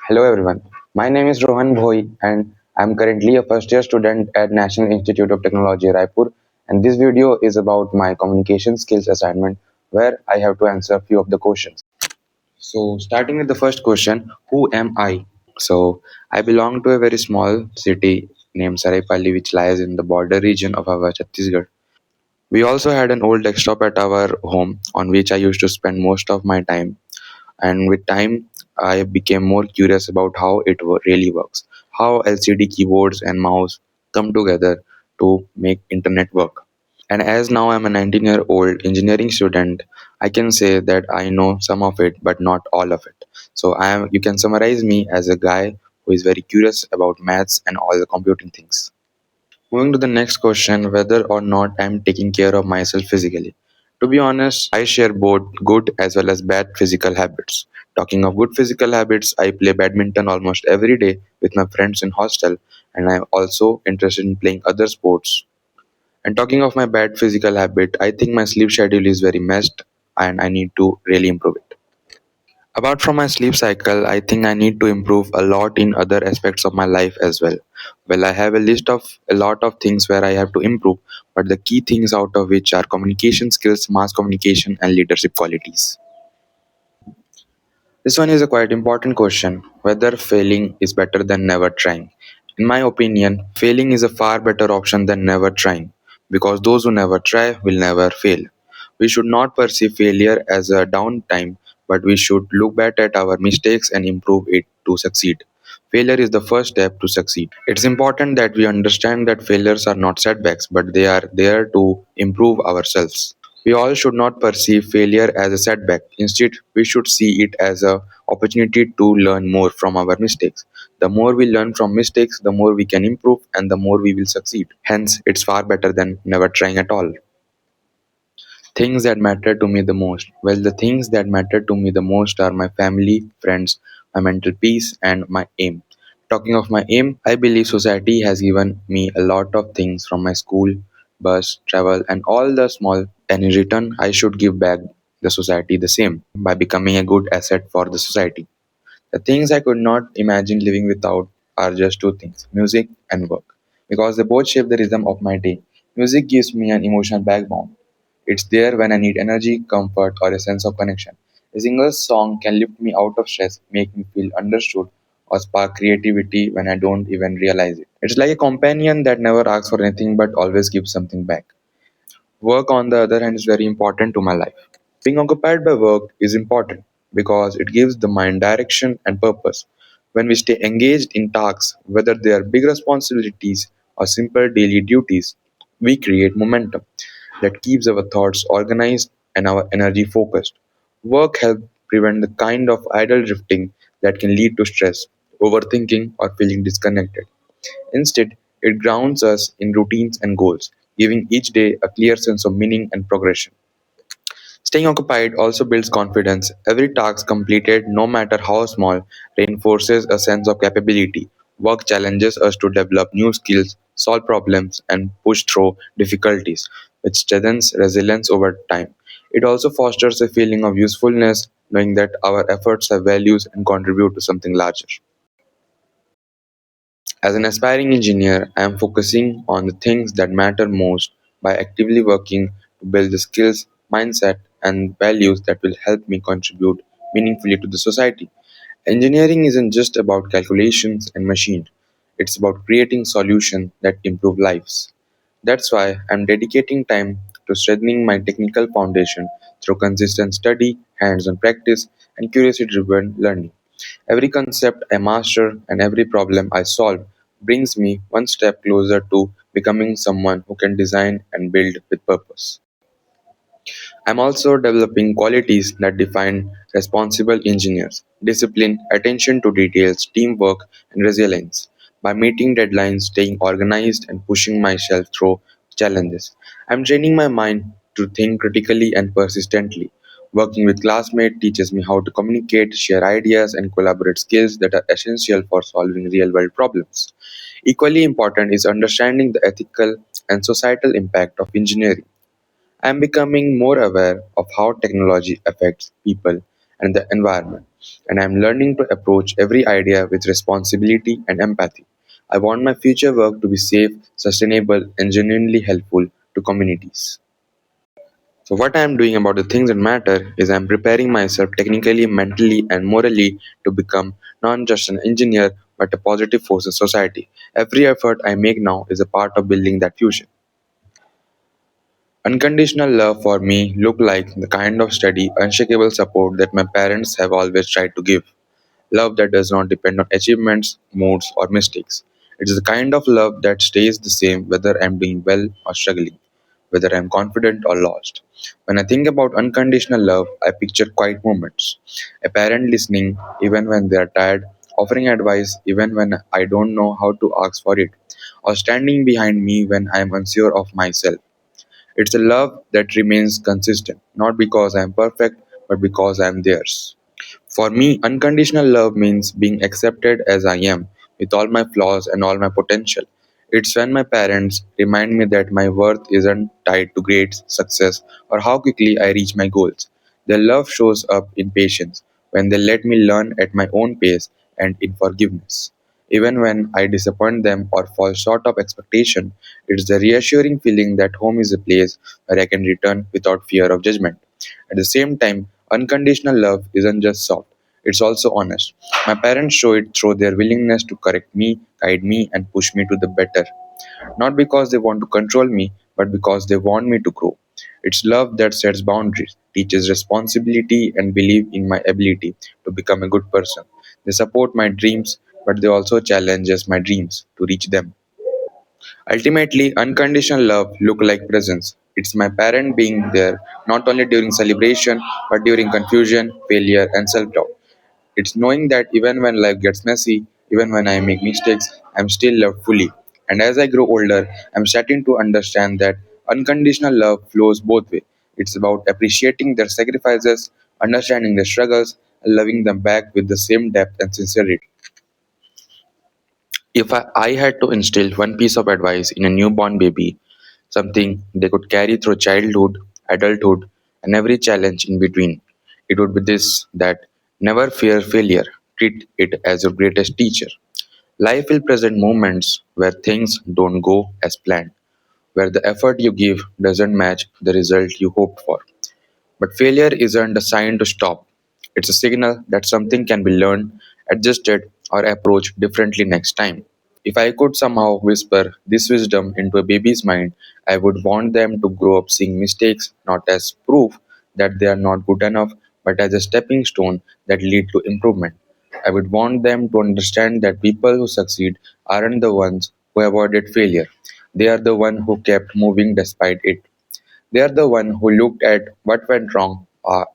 Hello everyone. My name is Rohan Bhoi and I'm currently a first year student at National Institute of Technology Raipur, and this video is about my communication skills assignment where I have to answer a few of the questions. So starting with the first question, who am I? So I belong to a very small city named Saraipalli which lies in the border region of our Chhattisgarh. We also had an old desktop at our home on which I used to spend most of my time. And with time, I became more curious about how it really works, how LCD keyboards and mouse come together to make internet work. And as now I'm a 19-year-old engineering student, I can say that I know some of it, but not all of it. So you can summarize me as a guy who is very curious about maths and all the computing things. Moving to the next question, whether or not I'm taking care of myself physically. To be honest, I share both good as well as bad physical habits. Talking of good physical habits, I play badminton almost every day with my friends in hostel, and I'm also interested in playing other sports. And talking of my bad physical habit, I think my sleep schedule is very messed and I need to really improve it. Apart from my sleep cycle, I think I need to improve a lot in other aspects of my life as well. Well, I have a list of a lot of things where I have to improve, but the key things out of which are communication skills, mass communication, and leadership qualities. This one is a quite important question, whether failing is better than never trying. In my opinion, failing is a far better option than never trying, because those who never try will never fail. We should not perceive failure as a downtime, but we should look back at our mistakes and improve it to succeed. Failure is the first step to succeed. It's important that we understand that failures are not setbacks, but they are there to improve ourselves. We all should not perceive failure as a setback. Instead, we should see it as an opportunity to learn more from our mistakes. The more we learn from mistakes, the more we can improve and the more we will succeed. Hence, it's far better than never trying at all. Things that matter to me the most. Well, the things that matter to me the most are my family, friends, my mental peace, and my aim. Talking of my aim, I believe society has given me a lot of things from my school, bus, travel, and all the small, and in return, I should give back the society the same by becoming a good asset for the society. The things I could not imagine living without are just two things, music and work, because they both shape the rhythm of my day. Music gives me an emotional backbone. It's there when I need energy, comfort, or a sense of connection. A single song can lift me out of stress, make me feel understood, or spark creativity when I don't even realize it. It's like a companion that never asks for anything but always gives something back. Work, on the other hand, is very important to my life. Being occupied by work is important because it gives the mind direction and purpose. When we stay engaged in tasks, whether they are big responsibilities or simple daily duties, we create momentum that keeps our thoughts organized and our energy focused. Work helps prevent the kind of idle drifting that can lead to stress, overthinking, or feeling disconnected. Instead, it grounds us in routines and goals, giving each day a clear sense of meaning and progression. Staying occupied also builds confidence. Every task completed, no matter how small, reinforces a sense of capability. Work challenges us to develop new skills, solve problems, and push through difficulties, which strengthens resilience over time. It also fosters a feeling of usefulness, knowing that our efforts have values and contribute to something larger. As an aspiring engineer, I am focusing on the things that matter most by actively working to build the skills, mindset, and values that will help me contribute meaningfully to the society. Engineering isn't just about calculations and machines, it's about creating solutions that improve lives. That's why I'm dedicating time to strengthening my technical foundation through consistent study, hands on practice, and curiosity driven learning. Every concept I master and every problem I solve brings me one step closer to becoming someone who can design and build with purpose. I'm also developing qualities that define responsible engineers: discipline, attention to details, teamwork, and resilience. By meeting deadlines, staying organized, and pushing myself through challenges, I'm training my mind to think critically and persistently. Working with classmates teaches me how to communicate, share ideas, and collaborate skills that are essential for solving real world problems. Equally important is understanding the ethical and societal impact of engineering. I am becoming more aware of how technology affects people and the environment. And I'm learning to approach every idea with responsibility and empathy. I want my future work to be safe, sustainable, and genuinely helpful to communities. So, what I am doing about the things that matter is I'm preparing myself technically, mentally, and morally to become not just an engineer but a positive force in society. Every effort I make now is a part of building that future. Unconditional love for me looked like the kind of steady, unshakable support that my parents have always tried to give. Love that does not depend on achievements, moods, or mistakes. It is the kind of love that stays the same whether I'm doing well or struggling, whether I'm confident or lost. When I think about unconditional love, I picture quiet moments. A parent listening even when they are tired, offering advice even when I don't know how to ask for it, or standing behind me when I am unsure of myself. It's a love that remains consistent, not because I am perfect, but because I am theirs. For me, unconditional love means being accepted as I am, with all my flaws and all my potential. It's when my parents remind me that my worth isn't tied to grades, success, or how quickly I reach my goals. Their love shows up in patience, when they let me learn at my own pace, and in forgiveness. Even when I disappoint them or fall short of expectation, it's the reassuring feeling that home is a place where I can return without fear of judgment. At the same time, unconditional love isn't just soft, it's also honest. My parents show it through their willingness to correct me, guide me, and push me to the better. Not because they want to control me, but because they want me to grow. It's love that sets boundaries, teaches responsibility, and believe in my ability to become a good person. They support my dreams, but they also challenges my dreams to reach them. Ultimately, unconditional love look like presence. It's my parent being there not only during celebration but during confusion, failure, and self-doubt. It's knowing that even when life gets messy, even when I make mistakes, I'm still loved fully. And as I grow older, I'm starting to understand that unconditional love flows both ways. It's about appreciating their sacrifices, understanding their struggles, and loving them back with the same depth and sincerity. If I had to instill one piece of advice in a newborn baby, something they could carry through childhood, adulthood, and every challenge in between, it would be this that never fear failure, treat it as your greatest teacher. Life will present moments where things don't go as planned, where the effort you give doesn't match the result you hoped for. But failure isn't a sign to stop, it's a signal that something can be learned, adjusted, or approached differently next time. If I could somehow whisper this wisdom into a baby's mind, I would want them to grow up seeing mistakes not as proof that they are not good enough, but as a stepping stone that lead to improvement. I would want them to understand that people who succeed aren't the ones who avoided failure. They are the ones who kept moving despite it. They are the one who looked at what went wrong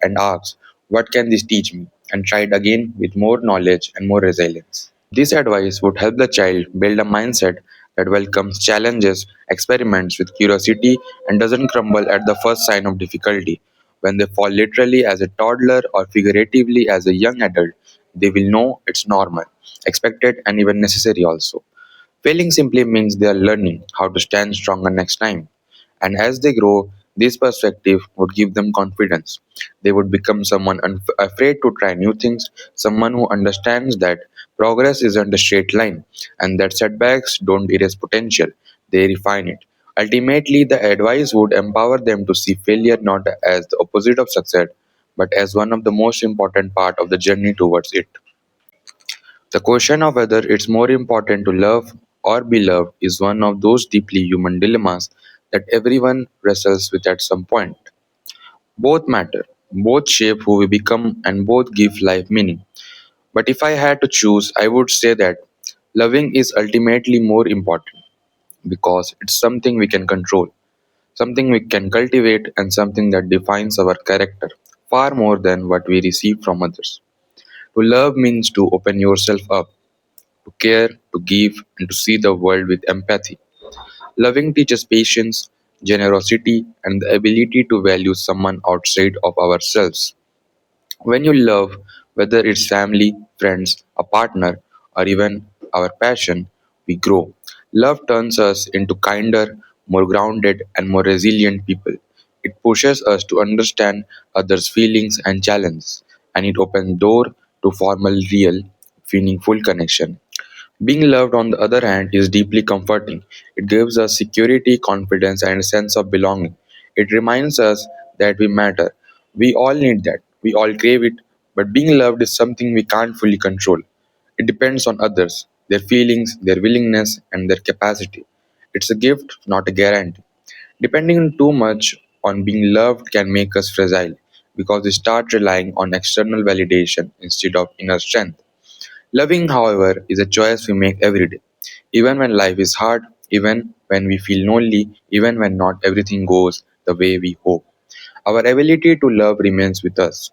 and asked, "What can this teach me?" and tried again with more knowledge and more resilience. This advice would help the child build a mindset that welcomes challenges, experiments with curiosity, and doesn't crumble at the first sign of difficulty. When they fall literally as a toddler or figuratively as a young adult, they will know it's normal, expected, and even necessary also. Failing simply means they are learning how to stand stronger next time. And as they grow, this perspective would give them confidence. They would become someone afraid to try new things, someone who understands that progress isn't a straight line, and that setbacks don't erase potential, they refine it. Ultimately, the advice would empower them to see failure not as the opposite of success, but as one of the most important part of the journey towards it. The question of whether it's more important to love or be loved is one of those deeply human dilemmas that everyone wrestles with at some point. Both matter, both shape who we become, and both give life meaning. But if I had to choose, I would say that loving is ultimately more important because it's something we can control, something we can cultivate, and something that defines our character far more than what we receive from others. To love means to open yourself up, to care, to give, and to see the world with empathy. Loving teaches patience, generosity, and the ability to value someone outside of ourselves. When you love, whether it's family, friends, a partner, or even our passion, we grow. Love turns us into kinder, more grounded, and more resilient people. It pushes us to understand others' feelings and challenges. and it opens door to formal, real, meaningful connection. Being loved, on the other hand, is deeply comforting. It gives us security, confidence, and a sense of belonging. It reminds us that we matter. We all need that. We all crave it. But being loved is something we can't fully control. It depends on others, their feelings, their willingness, and their capacity. It's a gift, not a guarantee. Depending too much on being loved can make us fragile because we start relying on external validation instead of inner strength. Loving, however, is a choice we make every day. Even when life is hard, even when we feel lonely, even when not everything goes the way we hope. Our ability to love remains with us.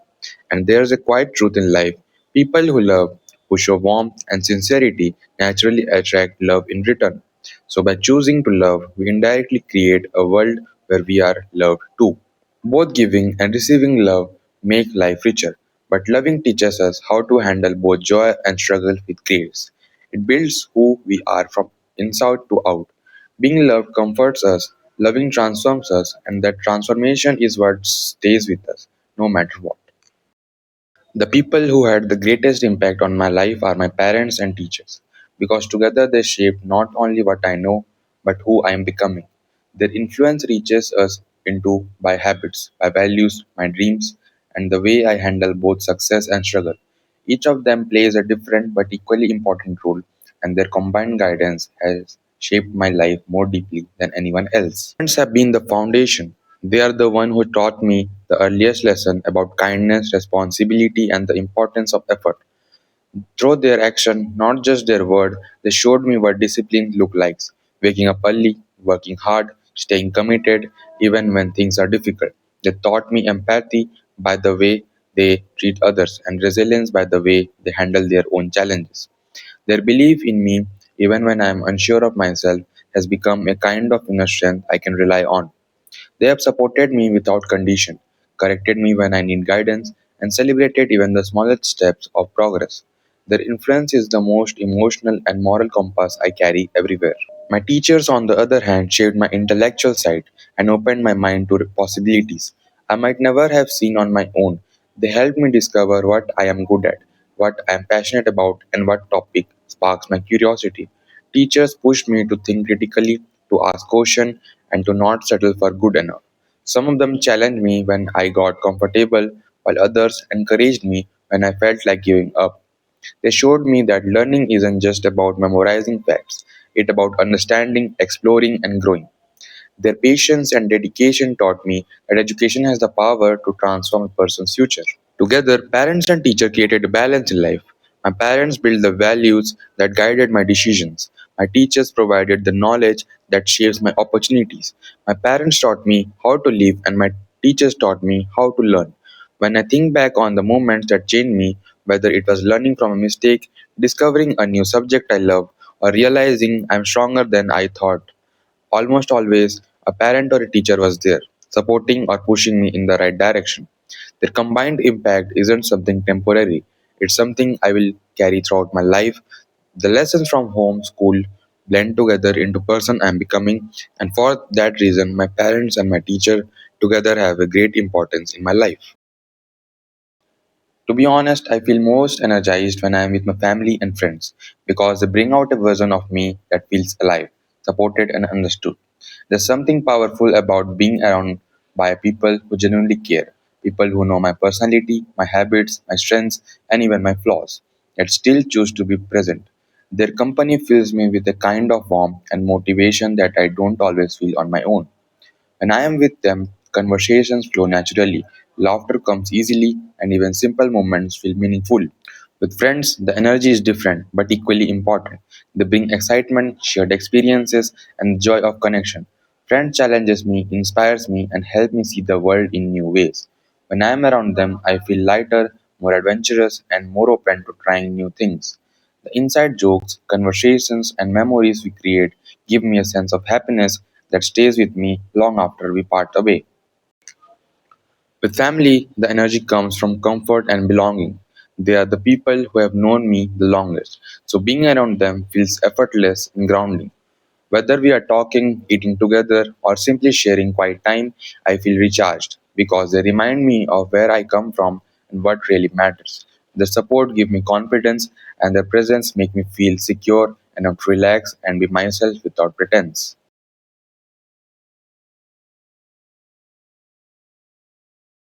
And there's a quiet truth in life. People who love, who show warmth and sincerity, naturally attract love in return. So, by choosing to love, we indirectly create a world where we are loved too. Both giving and receiving love make life richer, but loving teaches us how to handle both joy and struggle with grace. It builds who we are from inside to out. Being loved comforts us, loving transforms us, and that transformation is what stays with us, no matter what. The people who had the greatest impact on my life are my parents and teachers, because together they shaped not only what I know, but who I am becoming. Their influence reaches us into by habits, by values, my dreams, and the way I handle both success and struggle. Each of them plays a different but equally important role, and their combined guidance has shaped my life more deeply than anyone else. Parents have been the foundation. They are the one who taught me the earliest lesson about kindness, responsibility, and the importance of effort. Through their action, not just their word, they showed me what discipline looked like. Waking up early, working hard, staying committed, even when things are difficult. They taught me empathy by the way they treat others and resilience by the way they handle their own challenges. Their belief in me, even when I am unsure of myself, has become a kind of inner strength I can rely on. They have supported me without condition, corrected me when I need guidance, and celebrated even the smallest steps of progress. Their influence is the most emotional and moral compass I carry everywhere. My teachers, on the other hand, shaped my intellectual side and opened my mind to possibilities I might never have seen on my own. They helped me discover what I am good at, what I am passionate about, and what topic sparks my curiosity. Teachers pushed me to think critically, to ask questions, and to not settle for good enough. Some of them challenged me when I got comfortable, while others encouraged me when I felt like giving up. They showed me that learning isn't just about memorizing facts, it's about understanding, exploring, and growing. Their patience and dedication taught me that education has the power to transform a person's future. Together, parents and teachers created a balance in life. My parents built the values that guided my decisions. My teachers provided the knowledge that shapes my opportunities. My parents taught me how to live, and my teachers taught me how to learn. When I think back on the moments that changed me, whether it was learning from a mistake, discovering a new subject I love, or realizing I'm stronger than I thought, almost always, a parent or a teacher was there, supporting or pushing me in the right direction. Their combined impact isn't something temporary, it's something I will carry throughout my life. The lessons from home, school, blend together into person I'm becoming, and for that reason, my parents and my teacher together have a great importance in my life. To be honest, I feel most energized when I am with my family and friends because they bring out a version of me that feels alive, supported, and understood. There's something powerful about being around by people who genuinely care, people who know my personality, my habits, my strengths, and even my flaws, yet still choose to be present. Their company fills me with a kind of warmth and motivation that I don't always feel on my own. When I am with them, conversations flow naturally, laughter comes easily, and even simple moments feel meaningful. With friends, the energy is different but equally important. They bring excitement, shared experiences, and the joy of connection. Friends challenges me, inspires me, and help me see the world in new ways. When I am around them, I feel lighter, more adventurous, and more open to trying new things. The inside jokes, conversations, and memories we create give me a sense of happiness that stays with me long after we part away. With family, the energy comes from comfort and belonging. They are the people who have known me the longest, so being around them feels effortless and grounding. Whether we are talking, eating together, or simply sharing quiet time, I feel recharged because they remind me of where I come from and what really matters. Their support give me confidence and their presence make me feel secure enough to relax and be myself without pretense.